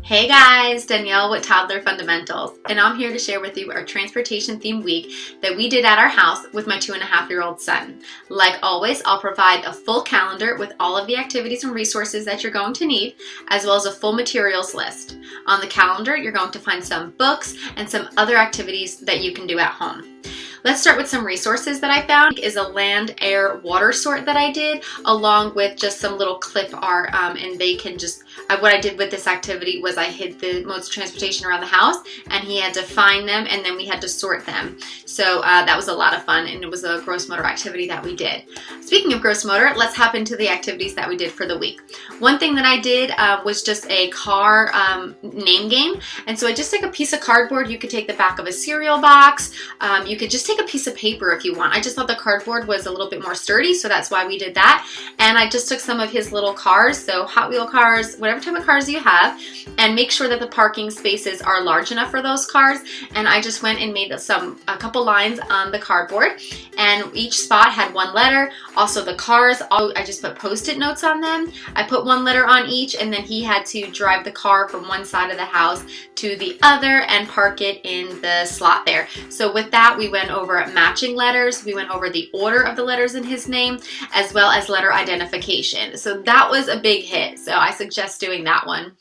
Hey guys, Danielle with Toddler Fundamentals, and I'm here to share with you our transportation themed week that we did at our house with my 2.5-year-old son. Like always, I'll provide a full calendar with all of the activities and resources that you're going to need, as well as a full materials list. On the calendar, you're going to find some books and some other activities that you can do at home. Let's start with some resources that I found. Is a land, air, water sort that I did, along with just some little clip art, and they can just, what I did with this activity was I hid the modes of transportation around the house, and he had to find them, and then we had to sort them. So that was a lot of fun, and it was a gross motor activity that we did. Speaking of gross motor, let's hop into the activities that we did for the week. One thing that I did was just a car name game, and so I just took a piece of cardboard. You could take the back of a cereal box. You could just take a piece of paper if you want. I just thought the cardboard was a little bit more sturdy, so that's why we did that. And I just took some of his little cars, so Hot Wheel cars, whatever type of cars you have, and make sure that the parking spaces are large enough for those cars. And I just went and made a couple lines on the cardboard, and each spot had one letter. Also the cars, I just put Post-it notes on them. I put one letter on each, and then he had to drive the car from one side of the house to the other and park it in the slot there. So with that, we went over matching letters. We went over the order of the letters in his name, as well as letter identification. So that was a big hit. So I suggest doing that one.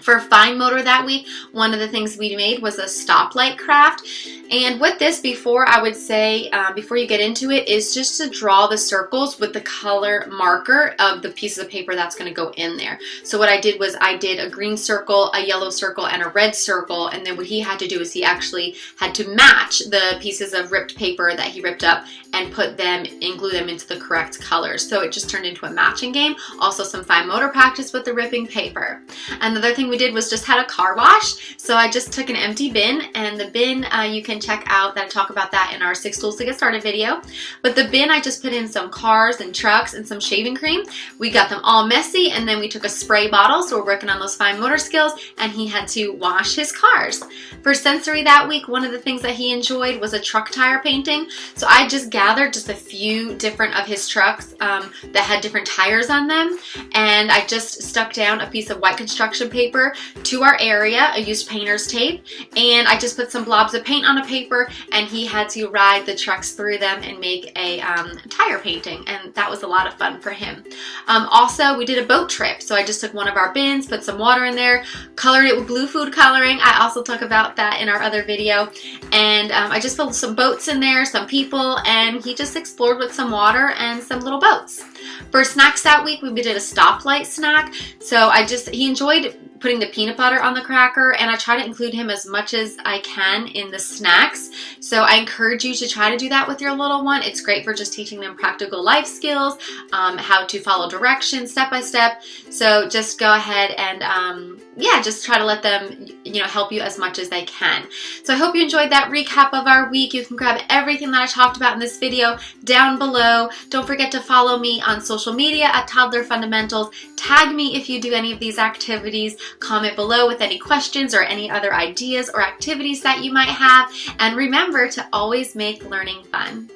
For fine motor that week, one of the things we made was a stoplight craft. And with this, before I would say, before you get into it, is just to draw the circles with the color marker of the pieces of paper that's going to go in there. So what I did was I did a green circle, a yellow circle, and a red circle. And then what he had to do is he actually had to match the pieces of ripped paper that he ripped up and put them and glue them into the correct colors. So it just turned into a matching game. Also some fine motor practice with the ripping paper. Another thing we did was just had a car wash. So I just took an empty bin, and the bin you can check out that I talk about that in our 6 tools to get started video. But the bin, I just put in some cars and trucks and some shaving cream. We got them all messy, and then we took a spray bottle, so we're working on those fine motor skills, and he had to wash his cars. For sensory that week, one of the things that he enjoyed was a truck tire painting. So I just gathered just a few different of his trucks that had different tires on them, and I just stuck down a piece of white construction paper to our area. I used painter's tape, and I just put some blobs of paint on a paper, and he had to ride the trucks through them and make a tire painting, and that was a lot of fun for him. Also, we did a boat trip, so I just took one of our bins, put some water in there, colored it with blue food coloring. I also talk about that in our other video, and I just put some boats in there, some people, and he just explored with some water and some little boats. For snacks that week, we did a stoplight snack, so he enjoyed putting the peanut butter on the cracker, and I try to include him as much as I can in the snacks. So I encourage you to try to do that with your little one. It's great for just teaching them practical life skills, how to follow directions step by step. So just go ahead and just try to let them help you as much as they can. So I hope you enjoyed that recap of our week. You can grab everything that I talked about in this video down below. Don't forget to follow me on social media at Toddler Fundamentals. Tag me if you do any of these activities. Comment below with any questions or any other ideas or activities that you might have. And remember to always make learning fun.